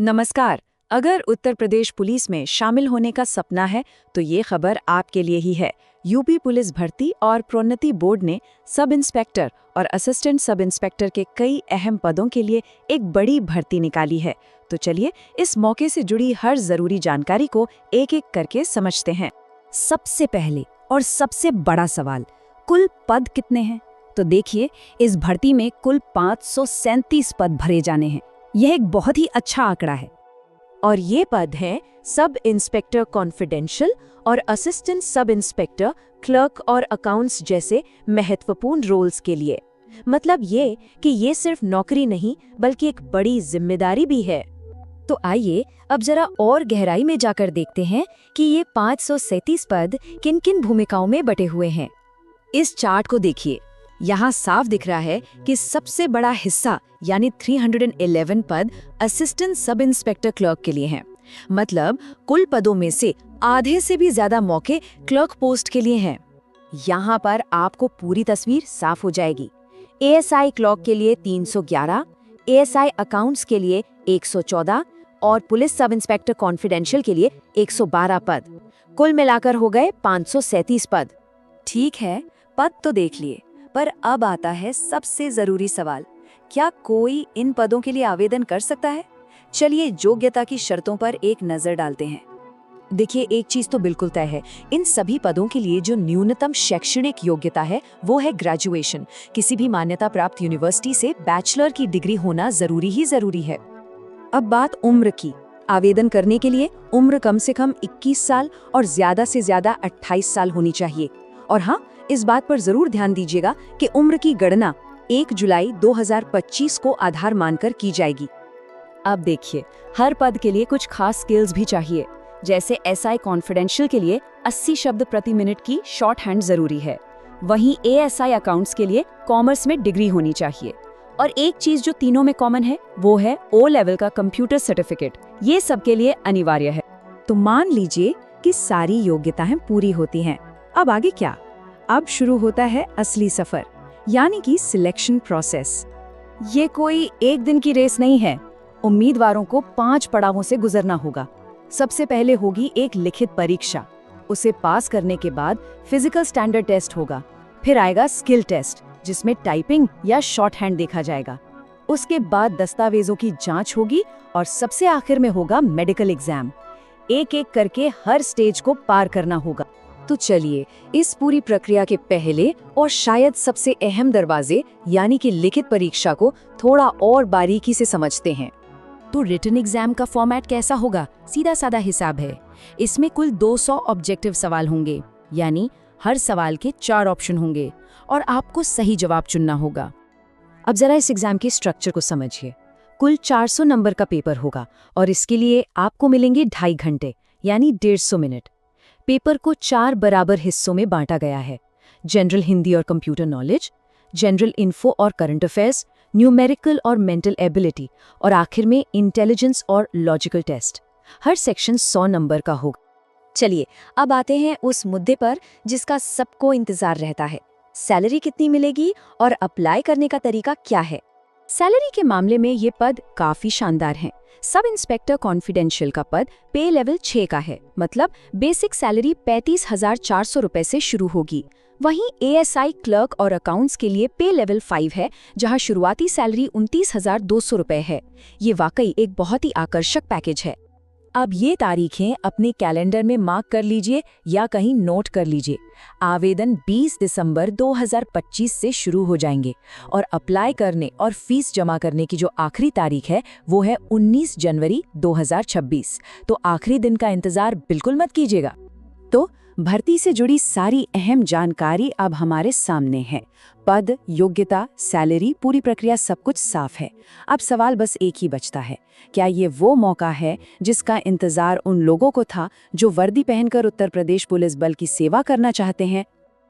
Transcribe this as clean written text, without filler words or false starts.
नमस्कार। अगर उत्तर प्रदेश पुलिस में शामिल होने का सपना है तो ये खबर आपके लिए ही है। यूपी पुलिस भर्ती और प्रोन्नति बोर्ड ने सब इंस्पेक्टर और असिस्टेंट सब इंस्पेक्टर के कई अहम पदों के लिए एक बड़ी भर्ती निकाली है। तो चलिए इस मौके से जुड़ी हर जरूरी जानकारी को एक एक करके समझते हैं। सबसे पहले और सबसे बड़ा सवाल, कुल पद कितने हैं? तो देखिए, इस भर्ती में कुल 537 पद भरे जाने हैं। यह एक बहुत ही अच्छा आंकड़ा है। और ये पद हैं सब इंस्पेक्टर कॉन्फिडेंशियल और असिस्टेंट सब इंस्पेक्टर क्लर्क और अकाउंट्स जैसे महत्वपूर्ण रोल्स के लिए। मतलब ये कि ये सिर्फ नौकरी नहीं बल्कि एक बड़ी जिम्मेदारी भी है। तो आइए अब जरा और गहराई में जाकर देखते हैं कि ये 537 पद किन किन भूमिकाओं में बटे हुए हैं। इस चार्ट को देखिए, यहाँ साफ दिख रहा है कि सबसे बड़ा हिस्सा यानी 311 पद असिस्टेंट सब इंस्पेक्टर क्लर्क के लिए हैं। मतलब कुल पदों में से आधे से भी ज्यादा मौके क्लर्क पोस्ट के लिए हैं। यहाँ पर आपको पूरी तस्वीर साफ हो जाएगी। एएसआई क्लर्क के लिए 311, एएसआई अकाउंट्स के लिए 114 और पुलिस सब इंस्पेक्टर कॉन्फिडेंशियल के लिए 112 पद। कुल मिलाकर हो गए 537 पद। ठीक है, पद तो देख लिए, पर अब आता है सबसे जरूरी सवाल, क्या कोई इन पदों के लिए आवेदन कर सकता है? चलिए योग्यता की शर्तों पर एक नजर डालते हैं। देखिए, एक चीज तो बिल्कुल तय है, इन सभी पदों के लिए जो न्यूनतम शैक्षणिक योग्यता है वो है ग्रेजुएशन। किसी भी मान्यता प्राप्त यूनिवर्सिटी से बैचलर की डिग्री होना जरूरी है। अब बात उम्र की। आवेदन करने के लिए उम्र कम से कम 21 साल और ज्यादा से ज्यादा 28 साल होनी चाहिए। और हाँ, इस बात पर जरूर ध्यान दीजिएगा कि उम्र की गणना 1 जुलाई 2025 को आधार मानकर की जाएगी। अब देखिए, हर पद के लिए कुछ खास स्किल्स भी चाहिए। जैसे एसआई कॉन्फिडेंशियल के लिए 80 शब्द प्रति मिनट की शॉर्ट हैंड जरूरी है। वहीं एएसआई अकाउंट्स के लिए कॉमर्स में डिग्री होनी चाहिए। और एक चीज जो तीनों में कॉमन है वो है ओ लेवल का कंप्यूटर सर्टिफिकेट। ये सबके लिए अनिवार्य है। तो मान लीजिए कि सारी योग्यताएं पूरी होती हैं। अब आगे क्या? अब शुरू होता है असली सफर, यानी कि सिलेक्शन प्रोसेस। ये कोई एक दिन की रेस नहीं है। उम्मीदवारों को 5 पड़ावों से गुजरना होगा। सबसे पहले होगी एक लिखित परीक्षा। उसे पास करने के बाद फिजिकल स्टैंडर्ड टेस्ट होगा। फिर आएगा स्किल टेस्ट, जिसमें टाइपिंग या शॉर्ट हैंड देखा जाएगा। उसके बाद दस्तावेजों की जांच होगी और सबसे आखिर में होगा मेडिकल एग्जाम। एक एक करके हर स्टेज को पार करना होगा। तो चलिए इस पूरी प्रक्रिया के पहले और शायद सबसे अहम दरवाजे यानी कि लिखित परीक्षा को थोड़ा और बारीकी से समझते हैं। तो रिटन एग्जाम का फॉर्मेट कैसा होगा? सीधा साधा हिसाब है। इसमें कुल 200 ऑब्जेक्टिव सवाल होंगे, यानी हर सवाल के 4 ऑप्शन होंगे और आपको सही जवाब चुनना होगा। अब जरा इस एग्जाम के स्ट्रक्चर को समझिए। कुल 400 नंबर का पेपर होगा और इसके लिए आपको मिलेंगे 2.5 घंटे यानी 150 मिनट। पेपर को 4 बराबर हिस्सों में बांटा गया है। जनरल हिंदी और कंप्यूटर नॉलेज, जनरल इन्फो और करंट अफेयर्स, न्यूमेरिकल और मेंटल एबिलिटी और आखिर में इंटेलिजेंस और लॉजिकल टेस्ट। हर सेक्शन 100 नंबर का होगा। चलिए अब आते हैं उस मुद्दे पर जिसका सबको इंतजार रहता है। सैलरी कितनी मिलेगी और अप्लाई करने का तरीका क्या है? सैलरी के मामले में ये पद काफी शानदार हैं। सब इंस्पेक्टर कॉन्फिडेंशियल का पद पे लेवल 6 का है। मतलब बेसिक सैलरी 35,400 रुपए से शुरू होगी। वहीं एएसआई क्लर्क और अकाउंट्स के लिए पे लेवल 5 है, जहां शुरुआती सैलरी 29,200 रुपए है। ये वाकई एक बहुत ही आकर्षक पैकेज है। अब ये तारीखें अपने कैलेंडर में मार्क कर लीजिए या कहीं नोट कर लीजिए। आवेदन 20 दिसंबर 2025 से शुरू हो जाएंगे और अप्लाई करने और फीस जमा करने की जो आखिरी तारीख है वो है 19 जनवरी 2026। तो आखिरी दिन का इंतजार बिल्कुल मत कीजिएगा। तो भर्ती से जुड़ी सारी अहम जानकारी अब हमारे सामने है। पद, योग्यता, सैलरी, पूरी प्रक्रिया सब कुछ साफ है। अब सवाल बस एक ही बचता है, क्या ये वो मौका है जिसका इंतजार उन लोगों को था जो वर्दी पहनकर उत्तर प्रदेश पुलिस बल की सेवा करना चाहते हैं?